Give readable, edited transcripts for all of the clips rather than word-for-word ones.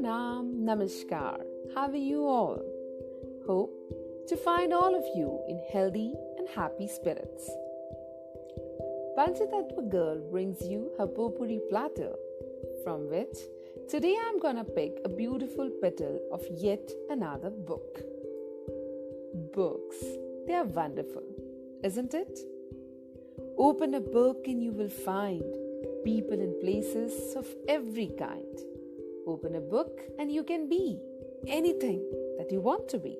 Pranam, Namaskar. How are you all? Hope to find all of you in healthy and happy spirits. Panchatattva Girl brings you her potpourri platter, from which today I'm gonna pick a beautiful petal of yet another book. Books, they are wonderful, isn't it? Open a book and you will find people and places of every kind. Open a book and you can be anything that you want to be.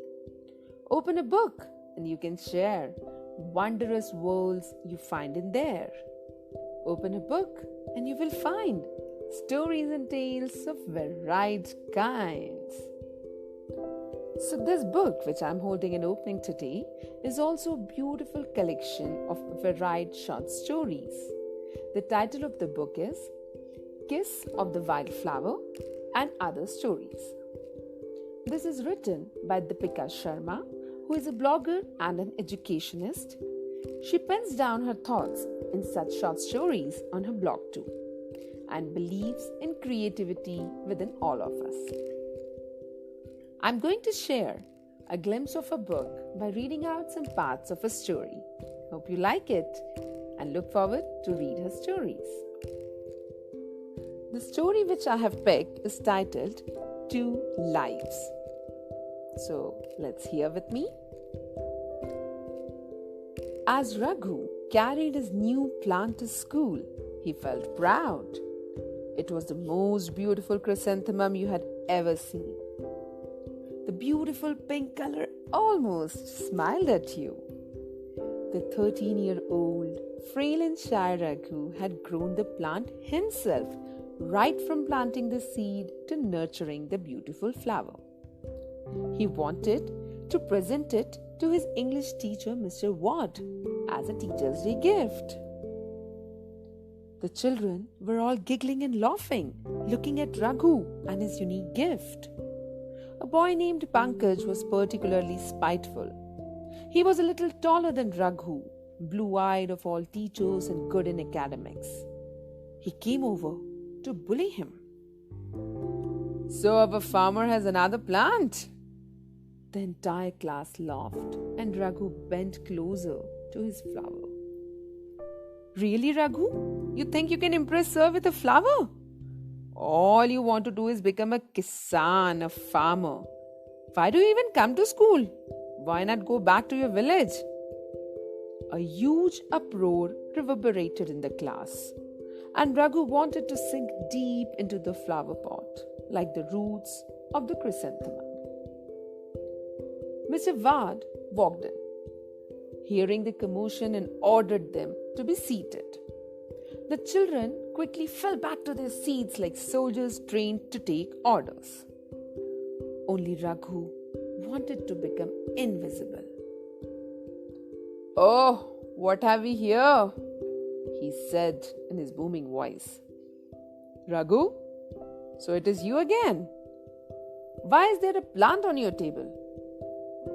Open a book and you can share wondrous worlds you find in there. Open a book and you will find stories and tales of varied kinds. So this book which I'm holding and opening today is also a beautiful collection of varied short stories. The title of the book is Kiss of the Wildflower and Other Stories. This is written by Deepika Sharma, who is a blogger and an educationist. She pens down her thoughts in such short stories on her blog too, and believes in creativity within all of us. I'm going to share a glimpse of her book by reading out some parts of her story. Hope you like it and look forward to read her stories. The story which I have picked is titled Two Lives. So let's hear with me. As Raghu carried his new plant to school, he felt proud. It was the most beautiful chrysanthemum you had ever seen. The beautiful pink color almost smiled at you. The 13-year-old, frail and shy Raghu had grown the plant himself, right from planting the seed to nurturing the beautiful flower. He wanted to present it to his English teacher, Mr. Ward, as a Teacher's Day gift. The children were all giggling and laughing, looking at Raghu and his unique gift. A boy named Pankaj was particularly spiteful. He was a little taller than Raghu, blue-eyed of all teachers and good in academics. He came over to bully him. So our farmer has another plant? The entire class laughed and Raghu bent closer to his flower. Really, Raghu? You think you can impress sir with a flower? All you want to do is become a kisan, a farmer. Why do you even come to school? Why not go back to your village? A huge uproar reverberated in the class, and Raghu wanted to sink deep into the flower pot, like the roots of the chrysanthemum. Mr. Ward walked in, hearing the commotion, and ordered them to be seated. The children quickly fell back to their seats like soldiers trained to take orders. Only Raghu wanted to become invisible. Oh, what have we here? He said in his booming voice. Raghu, so it is you again. Why is there a plant on your table?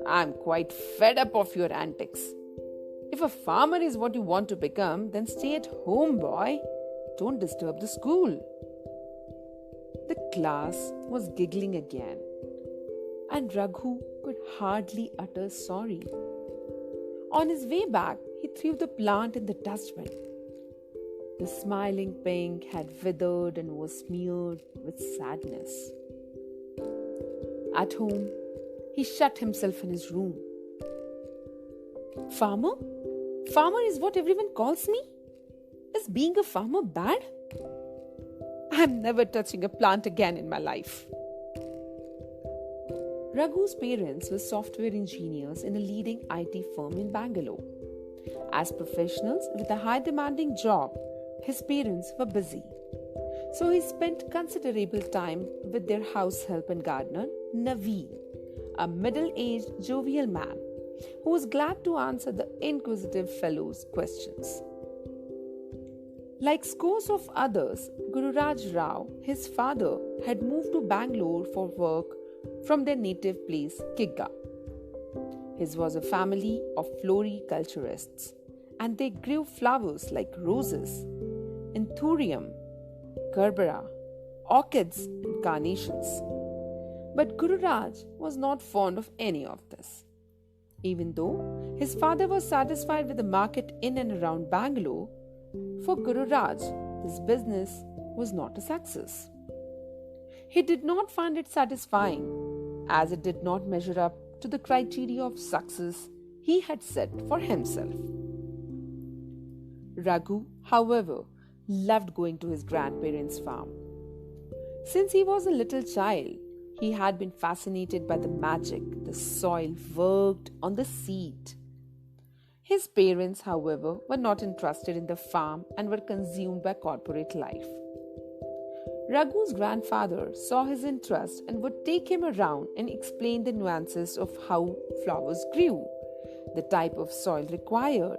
I'm quite fed up of your antics. If a farmer is what you want to become, then stay at home, boy. Don't disturb the school. The class was giggling again, and Raghu could hardly utter sorry. On his way back, he threw the plant in the dustbin. The smiling pink had withered and was smeared with sadness. At home, he shut himself in his room. Farmer? Farmer is what everyone calls me? Is being a farmer bad? I'm never touching a plant again in my life. Raghu's parents were software engineers in a leading IT firm in Bangalore. As professionals with a high demanding job, his parents were busy. So he spent considerable time with their house help and gardener, Naveen, a middle-aged jovial man who was glad to answer the inquisitive fellow's questions. Like scores of others, Gururaj Rao, his father, had moved to Bangalore for work from their native place, Kigga. His was a family of floriculturists, and they grew flowers like roses, anthurium, gerbera, orchids and carnations. But Guru Raj was not fond of any of this. Even though his father was satisfied with the market in and around Bangalore, for Guru Raj, this business was not a success. He did not find it satisfying, as it did not measure up to the criteria of success he had set for himself. Raghu, however, loved going to his grandparents' farm. Since he was a little child, he had been fascinated by the magic the soil worked on the seed. His parents, however, were not interested in the farm and were consumed by corporate life. Raghu's grandfather saw his interest and would take him around and explain the nuances of how flowers grew, the type of soil required,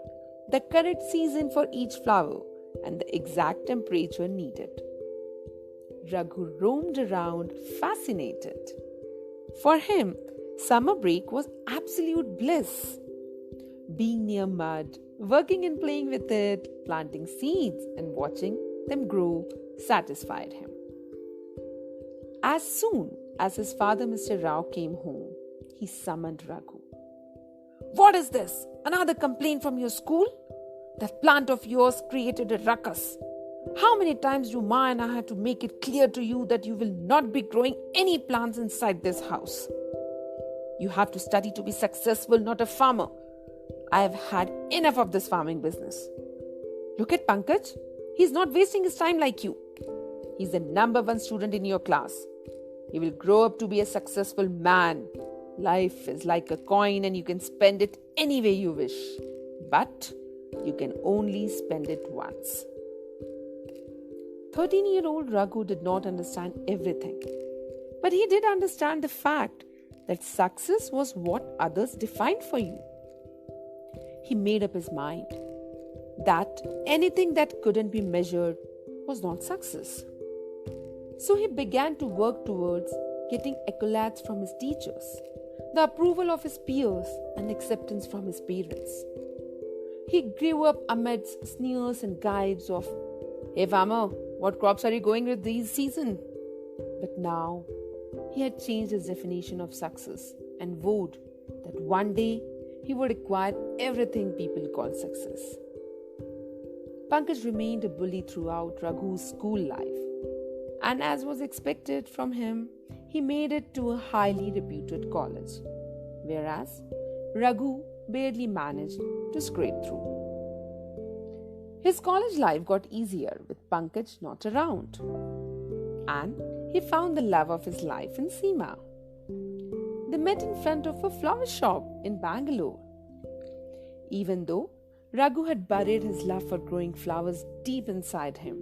the correct season for each flower, and the exact temperature needed. Raghu roamed around, fascinated. For him, summer break was absolute bliss. Being near mud, working and playing with it, planting seeds and watching them grow satisfied him. As soon as his father, Mr. Rao, came home, he summoned Raghu. "What is this? Another complaint from your school? That plant of yours created a ruckus. How many times do Ma and I have to make it clear to you that you will not be growing any plants inside this house? You have to study to be successful, not a farmer. I have had enough of this farming business. Look at Pankaj. He's not wasting his time like you. He's the number one student in your class. He will grow up to be a successful man. Life is like a coin and you can spend it any way you wish. But you can only spend it once." 13-year-old Raghu did not understand everything. But he did understand the fact that success was what others defined for you. He made up his mind that anything that couldn't be measured was not success. So he began to work towards getting accolades from his teachers, the approval of his peers, and acceptance from his parents. He grew up amidst sneers and gibes of, "Hey farmer, what crops are you going with this season?" But now he had changed his definition of success and vowed that one day he would acquire everything people call success. Pankaj remained a bully throughout Raghu's school life, and as was expected from him, he made it to a highly reputed college, whereas Raghu barely managed to scrape through. His college life got easier with Pankaj not around, and he found the love of his life in Seema. They met in front of a flower shop in Bangalore. Even though Raghu had buried his love for growing flowers deep inside him,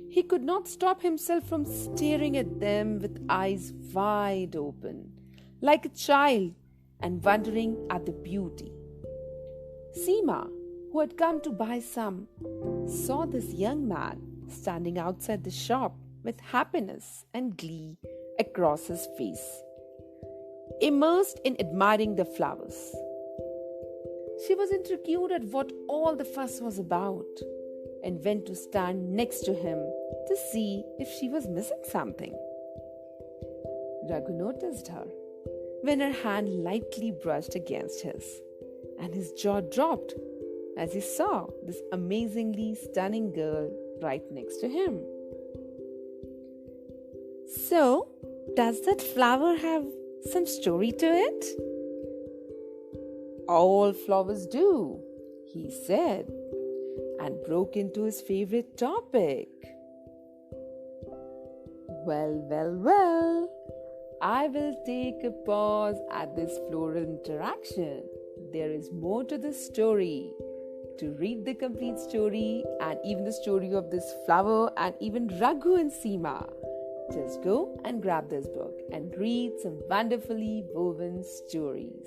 he could not stop himself from staring at them with eyes wide open, like a child, and wondering at the beauty. Seema, who had come to buy some, saw this young man standing outside the shop with happiness and glee across his face, immersed in admiring the flowers. She was intrigued at what all the fuss was about and went to stand next to him to see if she was missing something. Raghu noticed her when her hand lightly brushed against his, and his jaw dropped as he saw this amazingly stunning girl right next to him. "So, does that flower have some story to it?" "All flowers do," he said, and broke into his favorite topic. Well, I will take a pause at this floral interaction. There is more to this story. To read the complete story and even the story of this flower and even Raghu and Seema, just go and grab this book and read some wonderfully woven stories.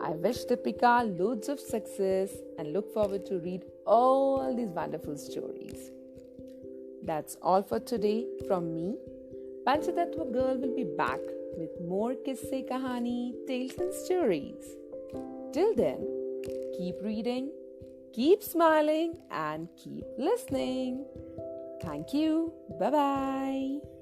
I wish Deepika loads of success and look forward to read all these wonderful stories. That's all for today from me. Panchatattva Girl will be back with more Kisse Kahani, tales and stories. Till then, keep reading, keep smiling and keep listening. Thank you. Bye bye.